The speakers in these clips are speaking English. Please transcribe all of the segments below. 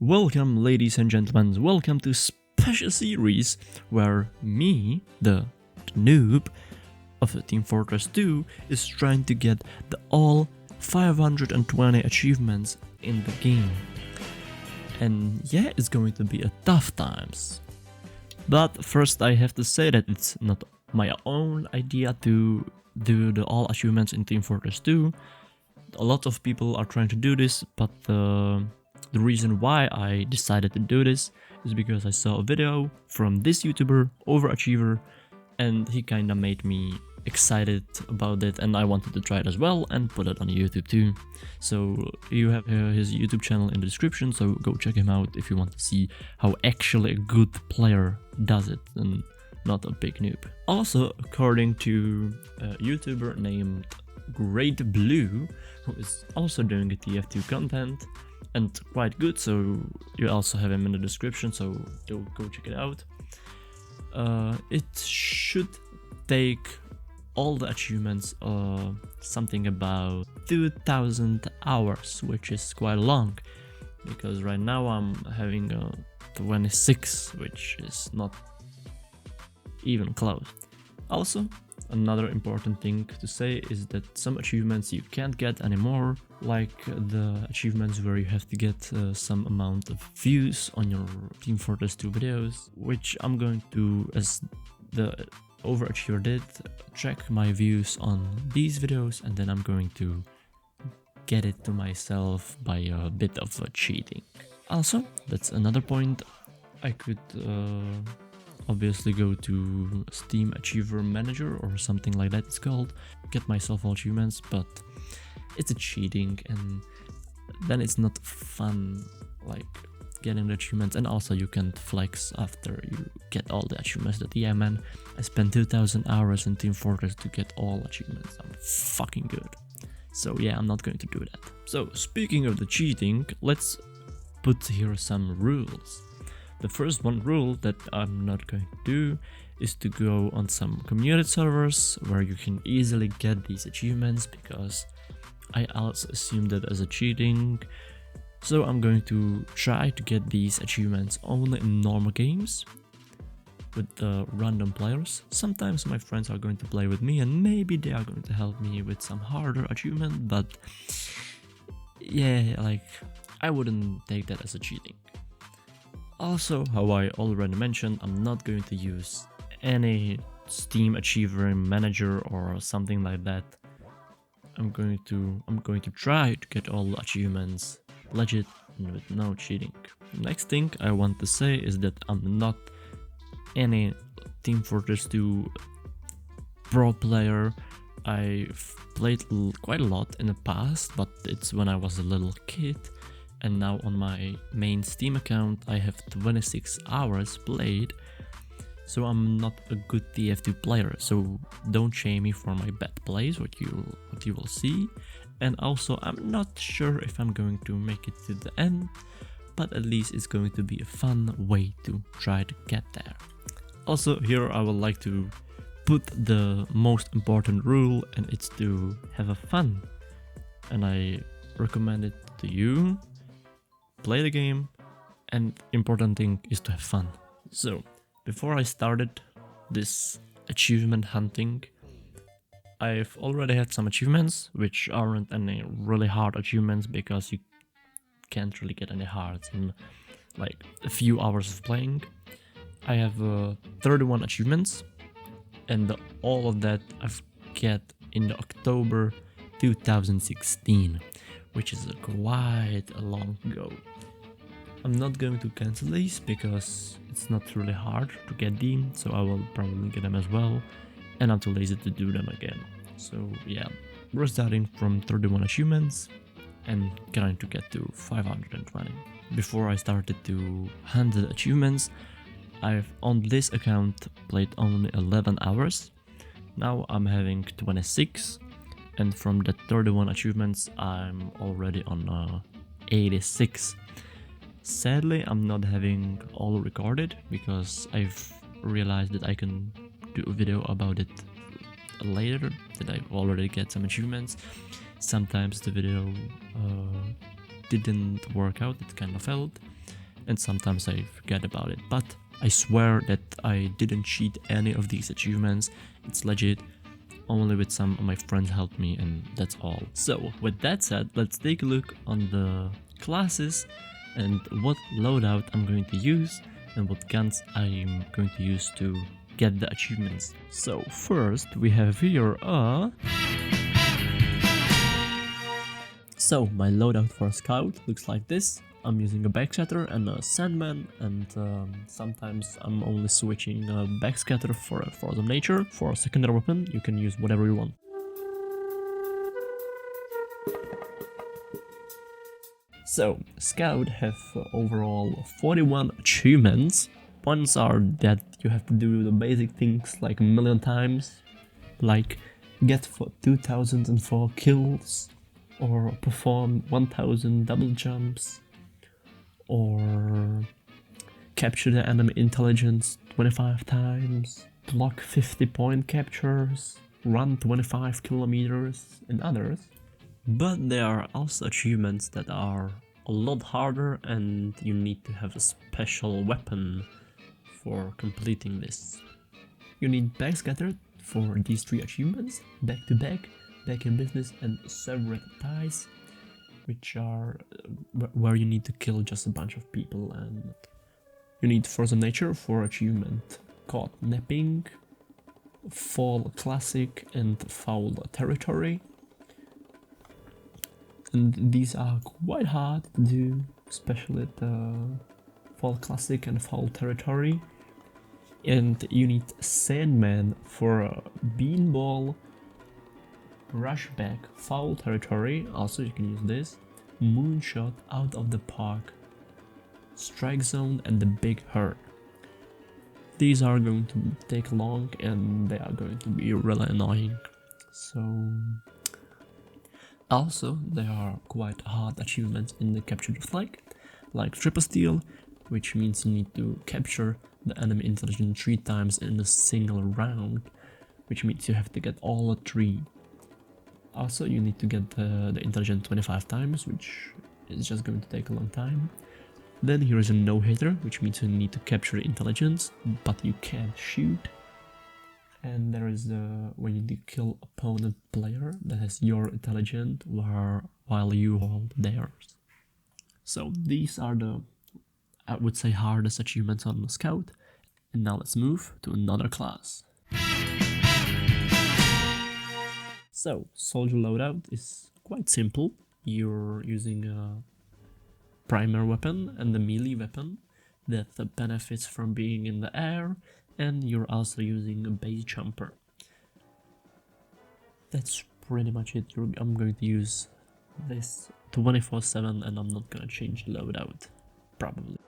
Welcome, ladies and gentlemen, welcome to special series where me, the noob of Team Fortress 2, is trying to get the all 520 achievements in the game. And yeah, it's going to be a tough times. But first I have to say that it's not my own idea to do the all achievements in Team Fortress 2. A lot of people are trying to do this, but the reason why I decided to do this is because I saw a video from this YouTuber, Overachiever, and he kinda made me excited about it, and I wanted to try it as well and put it on YouTube too. So you have his YouTube channel in the description, so go check him out if you want to see how actually a good player does it and not a big noob. Also, according to a YouTuber named Great Blue, who is also doing a TF2 content and quite good, so you also have him in the description, so go check it out. It should take all the achievements something about 2000 hours, which is quite long, because right now I'm having 26, which is not even close. Also, another important thing to say is that some achievements you can't get anymore, like the achievements where you have to get some amount of views on your Team Fortress 2 videos, which I'm going to, as the Overachiever did, check my views on these videos, and then I'm going to get it to myself by a bit of cheating. Also, that's another point. I could obviously go to Steam Achiever Manager or something like that it's called, get myself all achievements, but it's a cheating and then it's not fun, like getting the achievements. And also you can't flex after you get all the achievements that, yeah man, I spent 2000 hours in Team Fortress to get all achievements, I'm fucking good. So yeah, I'm not going to do that. So speaking of the cheating, let's put here some rules. The first one rule that I'm not going to do is to go on some community servers where you can easily get these achievements, because I also assume that as a cheating. So I'm going to try to get these achievements only in normal games with random players. Sometimes my friends are going to play with me and maybe they are going to help me with some harder achievement, but yeah, like I wouldn't take that as a cheating. Also, how I already mentioned, I'm not going to use any Steam Achiever Manager or something like that. I'm going to try to get all the achievements legit and with no cheating. Next thing I want to say is that I'm not any Team Fortress 2 pro player. I've played quite a lot in the past, but it's when I was a little kid. And now on my main Steam account I have 26 hours played, so I'm not a good TF2 player, so don't shame me for my bad plays, what you will see. And also I'm not sure if I'm going to make it to the end, but at least it's going to be a fun way to try to get there. Also here I would like to put the most important rule, and it's to have a fun, and I recommend it to you. Play the game, and important thing is to have fun. So before I started this achievement hunting, I've already had some achievements, which aren't any really hard achievements because you can't really get any hearts in like a few hours of playing. I have 31 achievements, and all of that I've get in the October 2016, which is quite a long ago. I'm not going to cancel these because it's not really hard to get them, so I will probably get them as well, and I'm too lazy to do them again. So yeah, we're starting from 31 achievements and trying to get to 520. Before I started to hunt the achievements, I've on this account played only 11 hours. Now I'm having 26. And from the 31 achievements, I'm already on 86. Sadly, I'm not having all recorded because I've realized that I can do a video about it later, that I've already get some achievements. Sometimes the video didn't work out, it kind of failed, and sometimes I forget about it, but I swear that I didn't cheat any of these achievements. It's legit. Only with some of my friends helped me, and that's all. So with that said, let's take a look on the classes and what loadout I'm going to use and what guns I'm going to use to get the achievements. So first we have here So my loadout for a scout looks like this. I'm using a backscatter and a sandman, and sometimes I'm only switching a backscatter for a force of nature. For a secondary weapon you can use whatever you want. So scout have overall 41 achievements. Ones are that you have to do the basic things like a million times, like get for 2004 kills, or perform 1000 double jumps, or capture the enemy intelligence 25 times, block 50-point captures, run 25 kilometers, and others. But there are also achievements that are a lot harder and you need to have a special weapon for completing this. You need backscatter for these 3 achievements, back to back, back in business, and severed ties, which are where you need to kill just a bunch of people. And you need force of nature for achievement caught napping, fall classic, and foul territory. And these are quite hard to do, especially the fall classic and foul territory. And you need sandman for a beanball, rushback, foul territory, also you can use this, moonshot, out of the park, strike zone, and the big hurt. These are going to take long and they are going to be really annoying. So also there are quite hard achievements in the capture the flag, like triple steal, which means you need to capture the enemy intelligence 3 times in a single round, which means you have to get all 3. Also, you need to get the intelligence 25 times, which is just going to take a long time. Then here is a no-hitter, which means you need to capture the intelligence, but you can't shoot. And there is when you need to kill opponent player that has your intelligence while you hold theirs. So these are the, I would say, hardest achievements on the scout. And now let's move to another class. So soldier loadout is quite simple. You're using a primary weapon and a melee weapon that benefits from being in the air, and you're also using a base jumper. That's pretty much it. I'm going to use this 24/7 and I'm not gonna change the loadout, probably.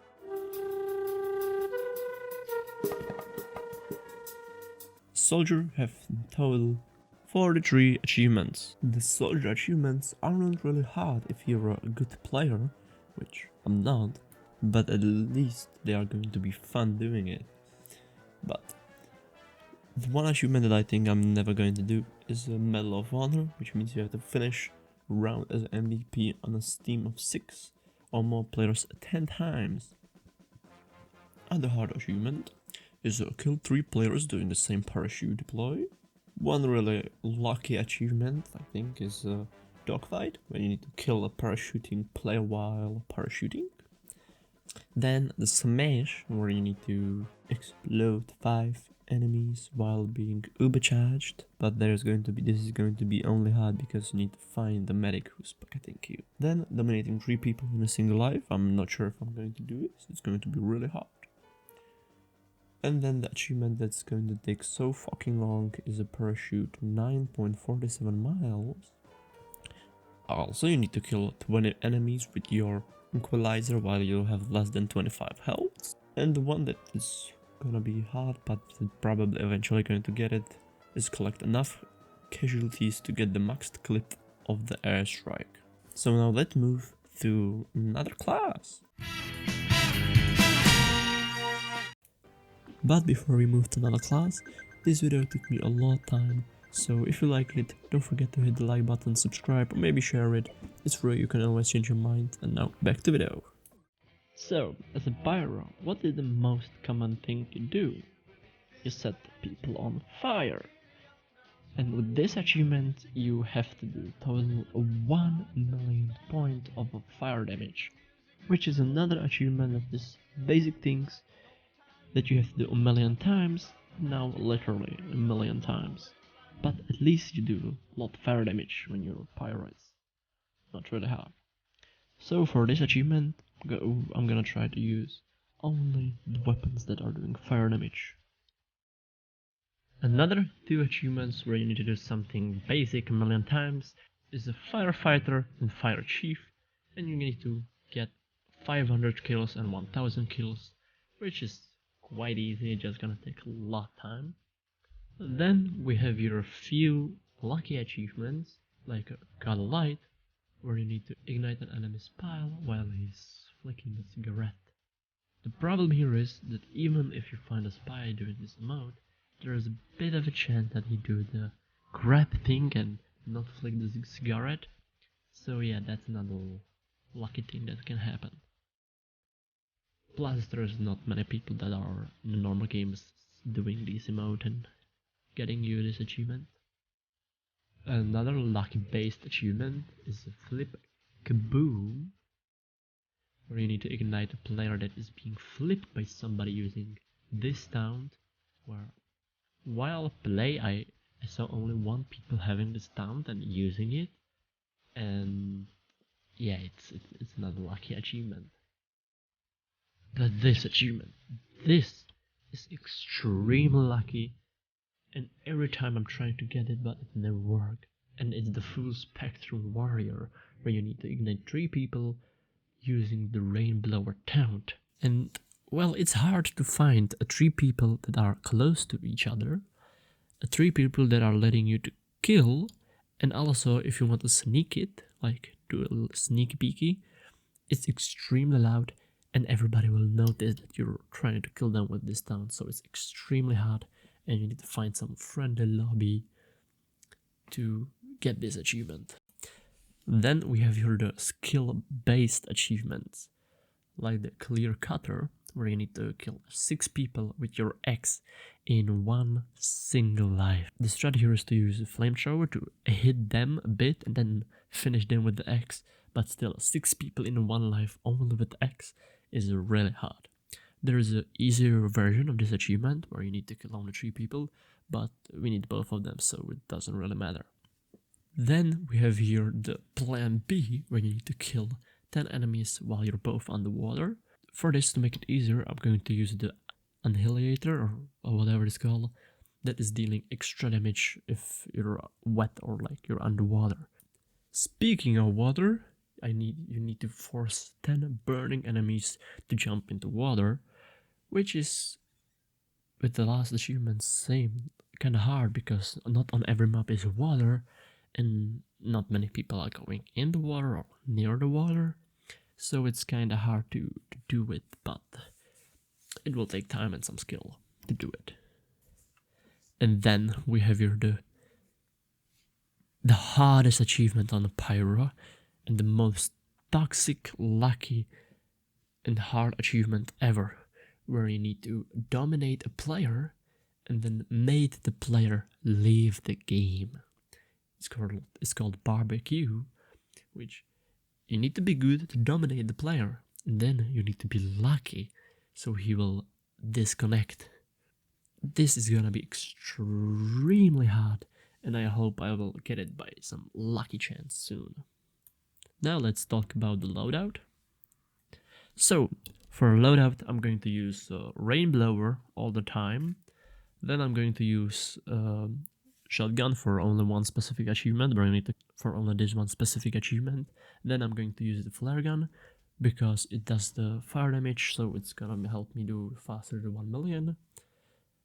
Soldier have in total 43 achievements. The soldier achievements aren't really hard if you're a good player, which I'm not, but at least they are going to be fun doing it. But the one achievement that I think I'm never going to do is a Medal of Honor, which means you have to finish a round as an MVP on a team of 6 or more players 10 times. Other hard achievement is kill 3 players doing the same parachute deploy. One really lucky achievement, I think, is a dogfight, when you need to kill a parachuting player while parachuting. Then the smash, where you need to explode 5 enemies while being ubercharged, but this is going to be only hard because you need to find the medic who's pocketing you. Then dominating 3 people in a single life. I'm not sure if I'm going to do it, it's going to be really hard. And then the achievement that's going to take so fucking long is a parachute 9.47 miles. Also, you need to kill 20 enemies with your equalizer while you have less than 25 health. And the one that is gonna be hard, but probably eventually going to get it, is collect enough casualties to get the maxed clip of the airstrike. So now let's move to another class. But before we move to another class, this video took me a lot of time So if you liked it, don't forget to hit the like button, subscribe, or maybe share it. It's free, you can always change your mind. And now back to the video. So, as a pyro, what is the most common thing you do? You set people on fire. And with this achievement, you have to do a total of 1 million points of fire damage, which is another achievement of these basic things that you have to do a million times, now literally a million times. But at least you do a lot of fire damage when you're pyros. Not really hard. So for this achievement, I'm gonna try to use only the weapons that are doing fire damage. Another 2 achievements where you need to do something basic a million times is a firefighter and fire chief, and you need to get 500 kills and 1000 kills, which is quite easy, just gonna take a lot of time. Then we have your few lucky achievements, like God of Light, where you need to ignite an enemy's pile while he's flicking the cigarette. The problem here is that even if you find a spy doing this mode, there is a bit of a chance that he do the grab thing and not flick the cigarette. So yeah, that's another lucky thing that can happen. Plus there's not many people that are in the normal games doing this emote and getting you this achievement. Another lucky based achievement is a flip kaboom, where you need to ignite a player that is being flipped by somebody using this taunt, where while play I saw only 1 people having this taunt and using it, and yeah, it's another lucky achievement. But this achievement, this is extremely lucky, and every time I'm trying to get it but it never works. And it's the full spectrum warrior, where you need to ignite 3 people using the rainblower taunt. And well, it's hard to find 3 people that are close to each other, 3 people that are letting you to kill, and also if you want to sneak it, like do a little sneak peeky, it's extremely loud and everybody will notice that you're trying to kill them with this taunt, so it's extremely hard and you need to find some friendly lobby to get this achievement. Then we have here the skill based achievements, like the clear cutter, where you need to kill 6 people with your axe in 1 single life. The strategy here is to use a flamethrower to hit them a bit and then finish them with the axe, but still 6 people in 1 life only with the axe is really hard. There is an easier version of this achievement where you need to kill only 3 people, but we need both of them, so it doesn't really matter. Then we have here the plan B, where you need to kill 10 enemies while you're both underwater. For this, to make it easier, I'm going to use the annihilator or whatever it's called, that is dealing extra damage if you're wet or like you're underwater. Speaking of water, you need to force 10 burning enemies to jump into water, which is, with the last achievement, same, kinda hard because not on every map is water and not many people are going in the water or near the water, so it's kinda hard to do it, but it will take time and some skill to do it. And then we have here the hardest achievement on the pyro and the most toxic, lucky and hard achievement ever, where you need to dominate a player and then make the player leave the game. It's called barbecue, which you need to be good to dominate the player, and then you need to be lucky so he will disconnect. This is gonna be extremely hard, and I hope I will get it by some lucky chance soon. Now let's talk about the loadout. So for loadout, I'm going to use Rainblower all the time. Then I'm going to use Shotgun for only 1 specific achievement, but I need to for only this 1 specific achievement. Then I'm going to use the Flare Gun because it does the fire damage, so it's gonna help me do faster than 1 million.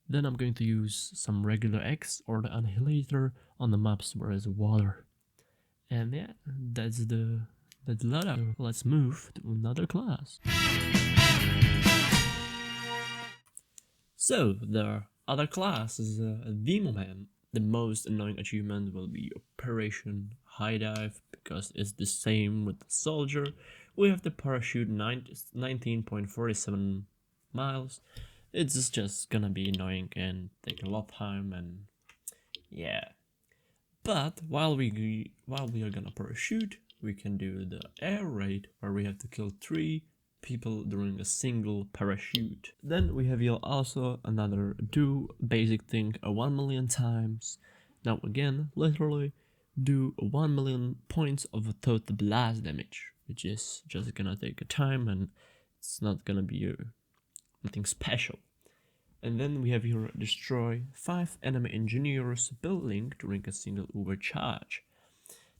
Then I'm going to use some regular X or the Annihilator on the maps where there's water. And yeah, that's the loadout. Let's move to another class. So the other class is Demo Man. the most annoying achievement will be Operation High Dive, because it's the same with the soldier. We have to parachute 19.47 miles. It's just gonna be annoying and take a lot of time, and yeah. But while we are gonna parachute, we can do the air raid, where we have to kill 3 people during a single parachute. Then we have here also another do basic thing 1 million times. Now again, literally do 1 million points of total blast damage, which is just gonna take a time, and it's not gonna be nothing special. And then we have here destroy 5 enemy engineers building during a single overcharge.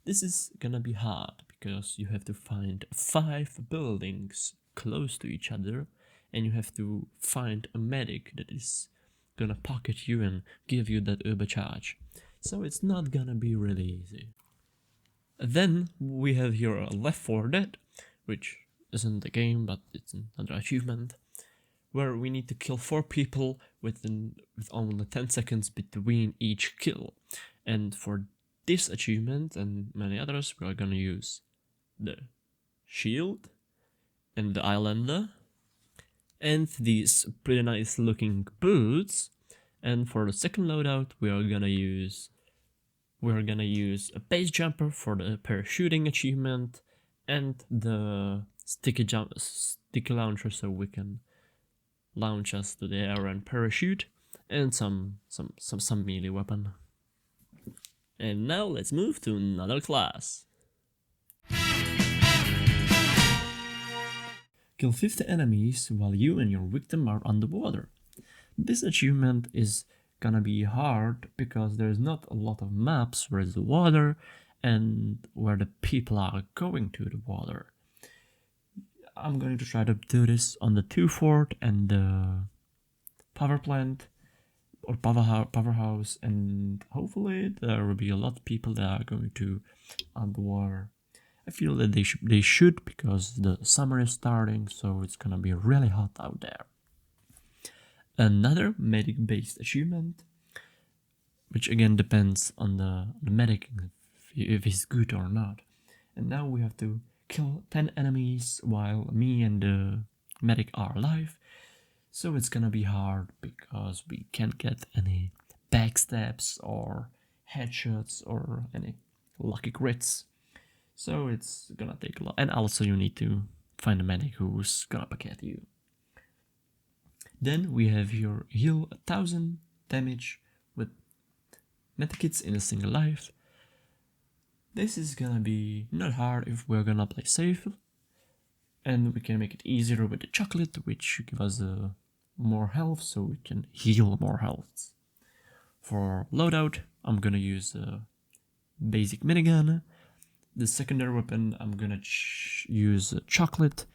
This is gonna be hard because you have to find 5 buildings close to each other, and you have to find a medic that is gonna pocket you and give you that overcharge. So it's not gonna be really easy. Then we have here Left 4 Dead, which isn't a game but it's another achievement, where we need to kill 4 people with only 10 seconds between each kill. And for this achievement and many others, we are gonna use the shield and the islander and these pretty nice looking boots. And for the second loadout, we are gonna use a base jumper for the parachuting achievement, and the sticky launcher so we can launch us to the air and parachute, and some melee weapon. And now let's move to another class. Kill 50 enemies while you and your victim are underwater. This achievement is gonna be hard because there's not a lot of maps where the water and where the people are going to the water. I'm going to try to do this on the 2 fort and the power plant or powerhouse, and hopefully there will be a lot of people that are going to underwater. I feel that they should because the summer is starting, so it's gonna be really hot out there. Another medic based achievement, which again depends on the medic if he's good or not. And now we have to kill 10 enemies while me and the medic are alive. So it's gonna be hard because we can't get any backstabs or headshots or any lucky crits. So it's gonna take a lot. And also you need to find a medic who's gonna packet you. Then we have your heal 1000 damage with medikits in a single life. This is gonna be not hard if we're gonna play safe, and we can make it easier with the chocolate, which give us more health, so we can heal more health. For loadout, I'm gonna use a basic minigun. The secondary weapon, I'm gonna use a chocolate,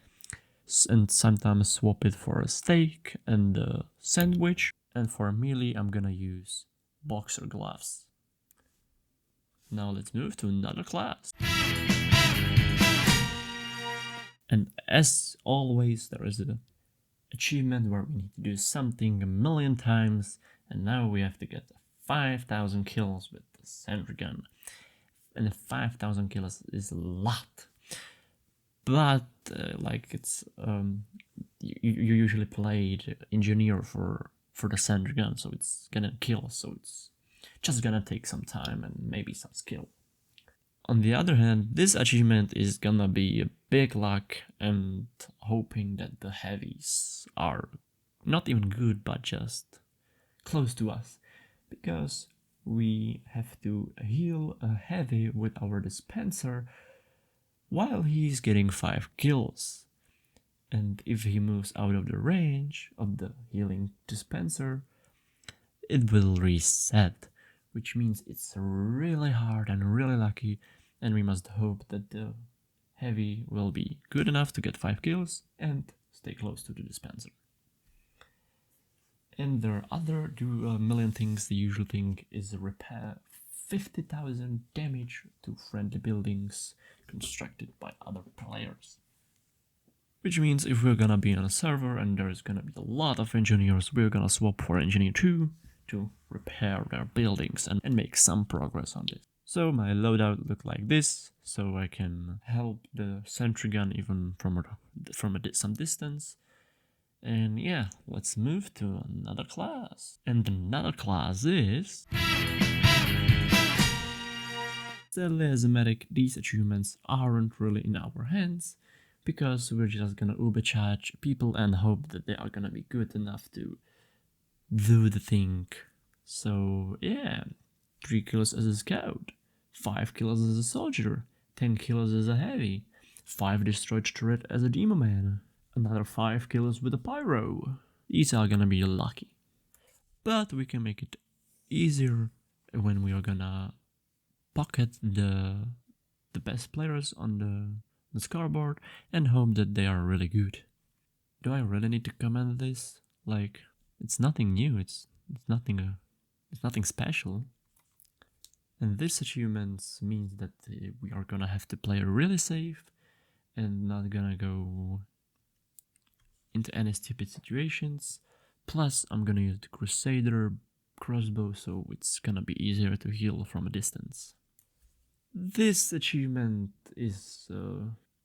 and sometimes swap it for a steak and a sandwich. And for melee, I'm gonna use boxer gloves. Now let's move to another class. And as always, there is an achievement where we need to do something 1,000,000 times, and now we have to get 5,000 kills with the sentry gun. And 5,000 kills is a lot. But it's you usually play the engineer for the sentry gun, so it's gonna kill, so it's just gonna take some time and maybe some skill. On the other hand, this achievement is gonna be a big luck and hoping that the heavies are not even good but just close to us, because we have to heal a heavy with our dispenser while he's getting 5 kills. And if he moves out of the range of the healing dispenser, it will reset, which means it's really hard and really lucky, and we must hope that the heavy will be good enough to get 5 kills and stay close to the dispenser. And there are other do a million things. The usual thing is repair 50,000 damage to friendly buildings constructed by other players. Which means if we're gonna be on a server and there's gonna be a lot of engineers, we're gonna swap for engineer 2 to repair their buildings and make some progress on this. So my loadout looked like this, so I can help the sentry gun even from some distance. And yeah, let's move to another class. And another class is... Sadly, as a medic, these achievements aren't really in our hands, because we're just gonna overcharge people and hope that they are gonna be good enough to do the thing. So yeah, 3 kills as a scout, 5 kills as a soldier, 10 kills as a heavy, 5 destroyed turret as a demo man, another 5 kills with a pyro. These are gonna be lucky. But we can make it easier when we are gonna pocket the best players on the scoreboard and hope that they are really good. Do I really need to comment this? Like, it's nothing new, it's nothing special. And this achievement means that we are gonna have to play really safe and not gonna go into any stupid situations. Plus, I'm gonna use the Crusader crossbow, so it's gonna be easier to heal from a distance. This achievement is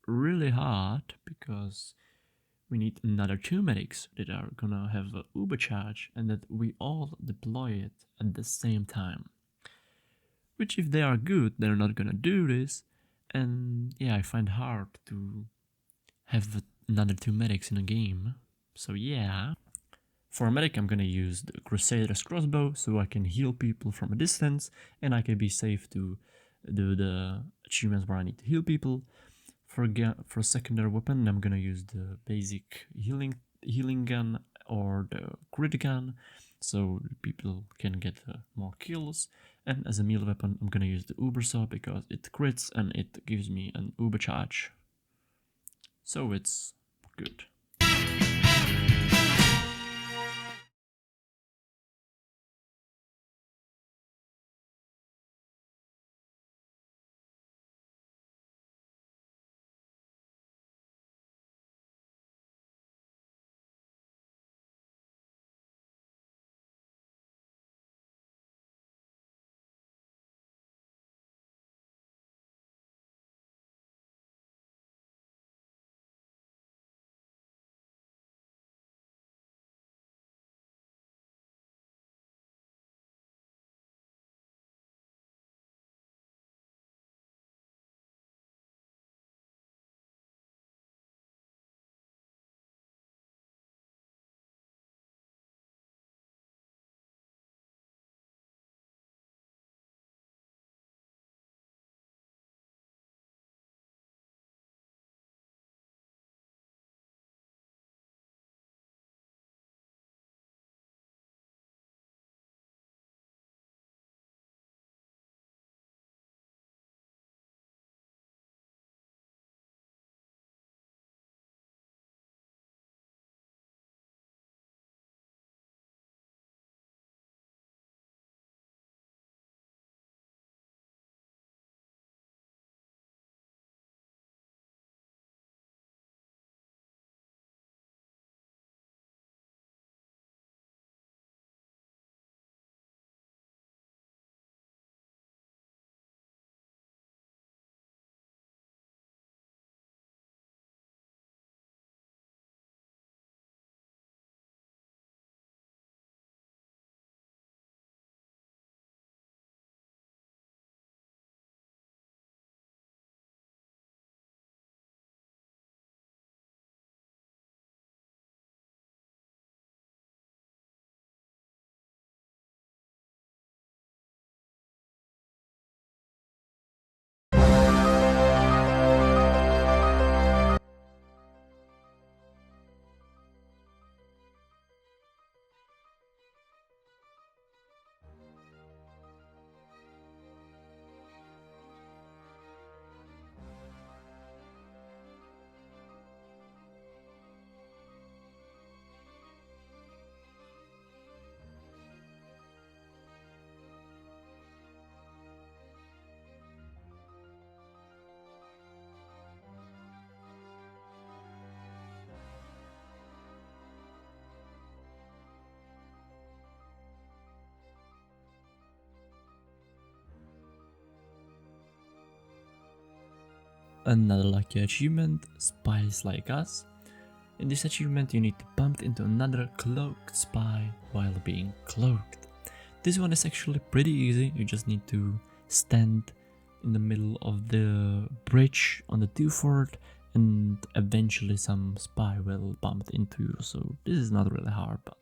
really hard because we need another 2 medics that are gonna have a uber charge and that we all deploy it at the same time. Which, if they are good, they're not gonna do this, and yeah, I find hard to have another 2 medics in a game. So yeah. For a medic, I'm gonna use the Crusader's crossbow so I can heal people from a distance and I can be safe to do the achievements where I need to heal people. For a secondary weapon, I'm gonna use the basic healing gun or the crit gun, so people can get more kills. And as a melee weapon, I'm gonna use the uber saw because it crits and it gives me an uber charge. So it's good. another lucky achievement, Spies Like Us. In this achievement you need to bump into another cloaked spy while being cloaked. This one is actually pretty easy, you just need to stand in the middle of the bridge on the TF2 and eventually some spy will bump into you, so this is not really hard, but